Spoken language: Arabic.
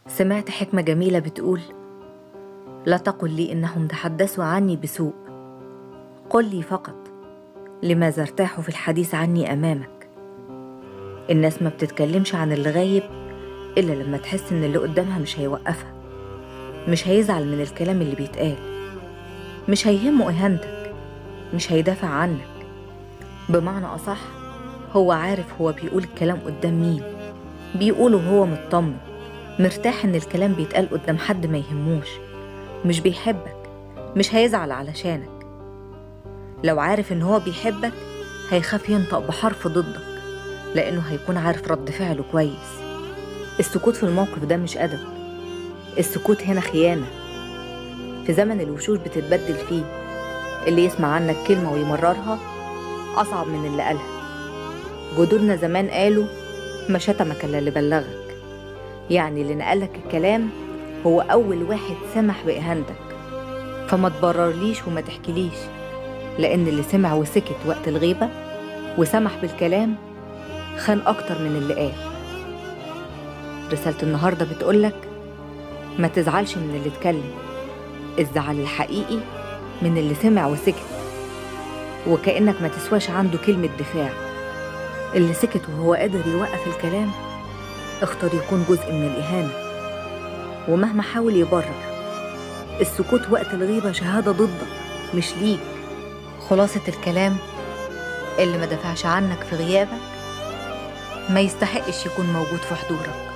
سمعت حكمة جميلة بتقول: لا تقل لي إنهم تحدثوا عني بسوء، قل لي فقط لماذا ارتاحوا في الحديث عني أمامك. الناس ما بتتكلمش عن اللي غايب إلا لما تحس إن اللي قدامها مش هيوقفها، مش هيزعل من الكلام اللي بيتقال، مش هيهمه إهانتك، مش هيدافع عنك. بمعنى أصح، هو عارف هو بيقول الكلام قدام مين، بيقوله وهو مطمن مرتاح إن الكلام بيتقال قدام حد ما يهموش، مش بيحبك، مش هيزعل علشانك. لو عارف إن هو بيحبك هيخاف ينطق بحرف ضدك، لأنه هيكون عارف رد فعله كويس. السكوت في الموقف ده مش أدب، السكوت هنا خيانة. في زمن الوشوش بتتبدل فيه، اللي يسمع عنك كلمة ويمررها أصعب من اللي قالها. جدودنا زمان قالوا: ما شتمك إلا اللي بلغك، يعني اللي نقلك الكلام هو أول واحد سمح بإهانتك. فما تبررليش وما تحكيليش، لأن اللي سمع وسكت وقت الغيبة وسمح بالكلام خان أكتر من اللي قال. رسالة النهاردة بتقولك: ما تزعلش من اللي اتكلم، الزعل الحقيقي من اللي سمع وسكت، وكأنك ما تسواش عنده كلمة دفاع. اللي سكت وهو قادر يوقف الكلام اختار يكون جزء من الإهانة، ومهما حاول يبرر، السكوت وقت الغيبة شهادة ضدك مش ليك. خلاصة الكلام: اللي ما دافعش عنك في غيابك ما يستحقش يكون موجود في حضورك.